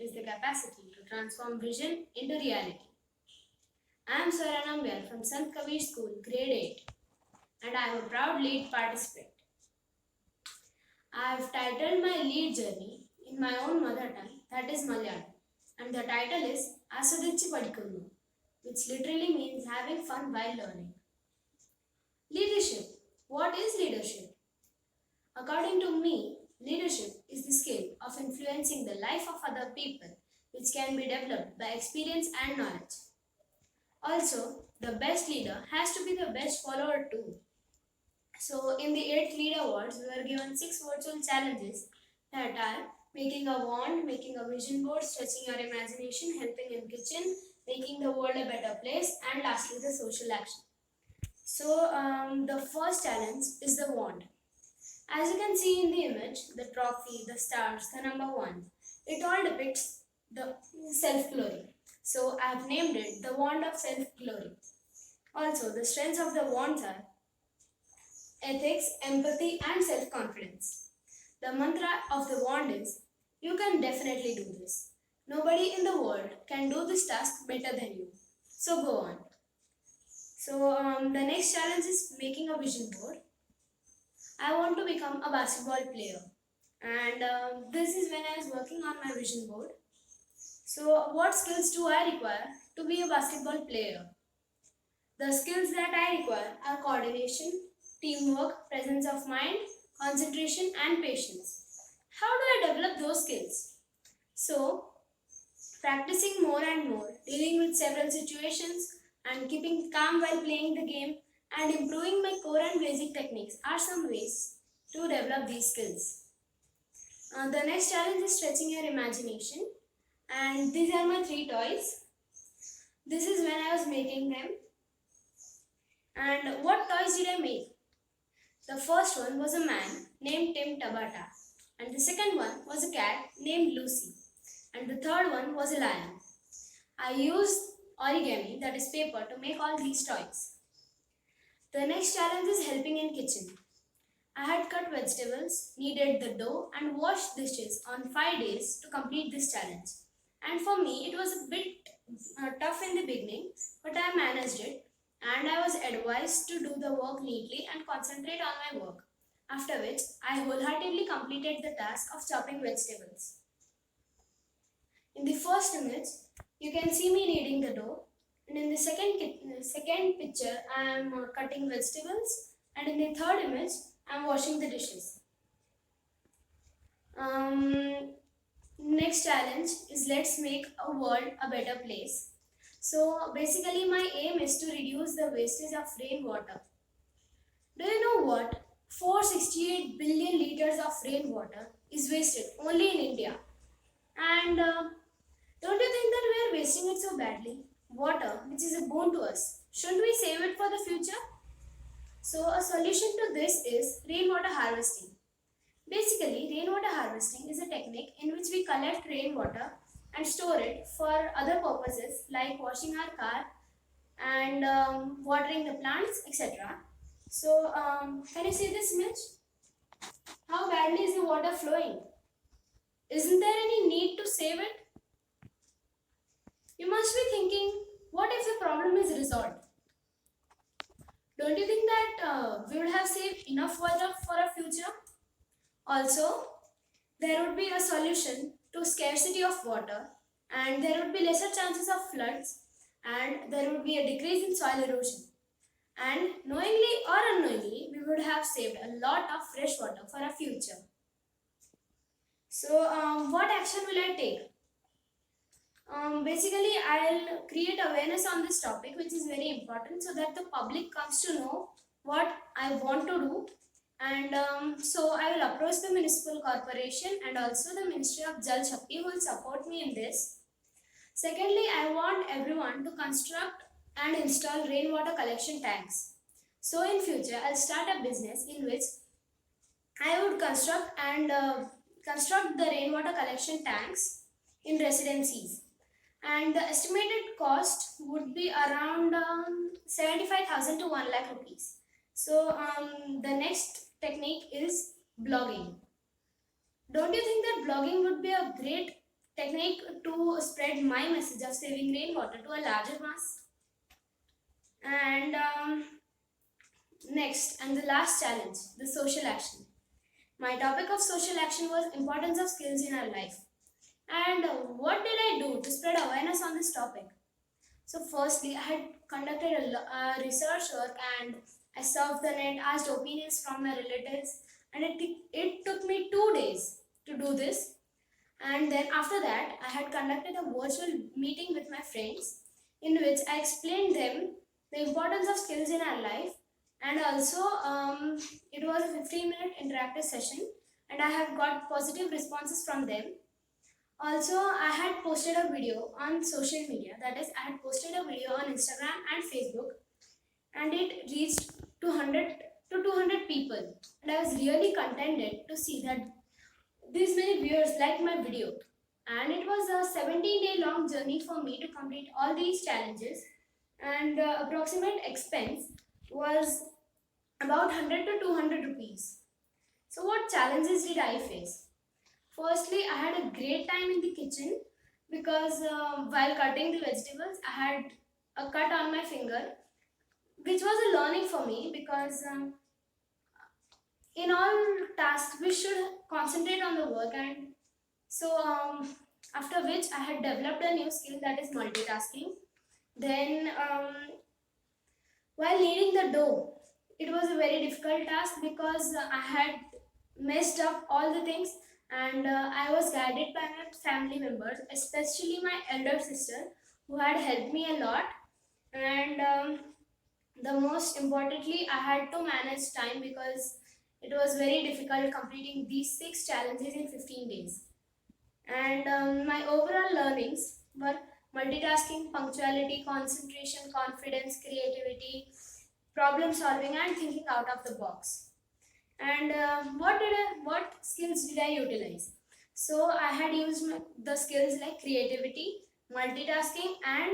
is the capacity to transform vision into reality. I am Swarna Nambyar from Sant Kabir School, Grade 8, and I am a proud lead participant. I have titled my lead journey in my own mother tongue, that is Malayalam, and the title is Aswadichi Padikunu, which literally means having fun while learning. Leadership. What is leadership? According to me, leadership is the skill of influencing the life of other people, which can be developed by experience and knowledge. Also, the best leader has to be the best follower too. So, in the 8th Lead Awards, we were given 6 virtual challenges that are making a wand, making a vision board, stretching your imagination, helping in kitchen, making the world a better place, and lastly, the social action. So, the first challenge is the wand. As you can see in the image, the trophy, the stars, the number 1, it all depicts the self-glory. So I have named it the wand of self-glory. Also, the strengths of the wands are ethics, empathy, and self-confidence. The mantra of the wand is, you can definitely do this. Nobody in the world can do this task better than you. So go on. So the next challenge is making a vision board. I want to become a basketball player, and this is when I was working on my vision board. So, what skills do I require to be a basketball player? The skills that I require are coordination, teamwork, presence of mind, concentration, and patience. How do I develop those skills? So, practicing more and more, dealing with several situations, and keeping calm while playing the game, and improving my core and basic techniques are some ways to develop these skills. The next challenge is stretching your imagination, and these are my 3 toys. This is when I was making them. And what toys did I make? The first one was a man named Tim Tabata, and the second one was a cat named Lucy, and the third one was a lion. I used origami, that is paper, to make all these toys. The next challenge is helping in kitchen. I had cut vegetables, kneaded the dough, and washed dishes on 5 days to complete this challenge. And for me, it was a bit tough in the beginning, but I managed it, and I was advised to do the work neatly and concentrate on my work. After which, I wholeheartedly completed the task of chopping vegetables. In the first image, you can see me kneading the dough, and in the second picture, I am cutting vegetables, and in the third image, I am washing the dishes. Next challenge is let's make a world a better place. So basically my aim is to reduce the wastage of rainwater. Do you know what? 468 billion liters of rainwater is wasted only in India. And don't you think that we are wasting it so badly? Water, which is a boon to us, shouldn't we save it for the future? So a solution to this is rainwater harvesting. Basically, rainwater harvesting is a technique in which we collect rainwater and store it for other purposes like washing our car and watering the plants, etc. So, can you see this image? How badly is the water flowing? Isn't there any need to save it? You must be thinking, what if the problem is resolved? Don't you think that we would have saved enough water for our future? Also, there would be a solution to scarcity of water, and there would be lesser chances of floods, and there would be a decrease in soil erosion. And knowingly or unknowingly, we would have saved a lot of fresh water for our future. So, what action will I take? Basically, I'll create awareness on this topic, which is very important, so that the public comes to know what I want to do. And so I will approach the municipal corporation and also the Ministry of Jal Shakti who will support me in this. Secondly, I want everyone to construct and install rainwater collection tanks. So in future, I'll start a business in which I would construct the rainwater collection tanks in residencies. And the estimated cost would be around 75,000 to 1 lakh rupees. So the next technique is blogging. Don't you think that blogging would be a great technique to spread my message of saving rainwater to a larger mass. And next and the last challenge, the social action. My topic of social action was importance of skills in our life. And what did I do to spread awareness on this topic? So firstly, I had conducted a research work and I surfed the net, asked opinions from my relatives, and it took me 2 days to do this. And then after that, I had conducted a virtual meeting with my friends in which I explained them the importance of skills in our life. And also, it was a 15-minute interactive session, and I have got positive responses from them. Also, I had posted a video on social media, that is, I had posted a video on Instagram and Facebook, and it reached 200 to 200 people. And I was really contented to see that these many viewers liked my video. And it was a 17-day long journey for me to complete all these challenges, and the approximate expense was about 100 to 200 rupees. So, what challenges did I face? Firstly, I had a great time in the kitchen because while cutting the vegetables, I had a cut on my finger, which was a learning for me because in all tasks we should concentrate on the work. And so after which I had developed a new skill, that is multitasking. Then while kneading the dough, it was a very difficult task because I had messed up all the things, and I was guided by my family members, especially my elder sister, who had helped me a lot. And the most importantly, I had to manage time because it was very difficult completing these 6 challenges in 15 days. And my overall learnings were multitasking, punctuality, concentration, confidence, creativity, problem solving, and thinking out of the box. And what skills did I utilize? So I had used the skills like creativity, multitasking, and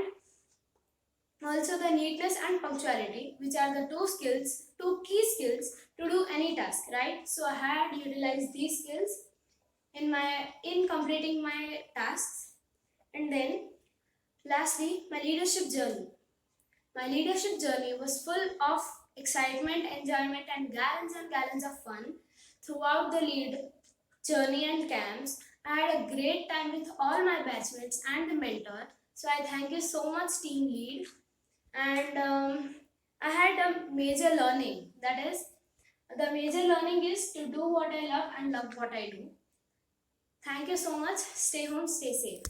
also the neatness and punctuality, which are the two key skills to do any task, right? So I had utilized these skills in completing my tasks. And then lastly, my leadership journey. My leadership journey was full of excitement, enjoyment, and gallons of fun throughout the lead journey and camps. I had a great time with all my batchmates and the mentor. So I thank you so much, team lead. And I had a major learning. That is, the major learning is to do what I love and love what I do. Thank you so much. Stay home, stay safe.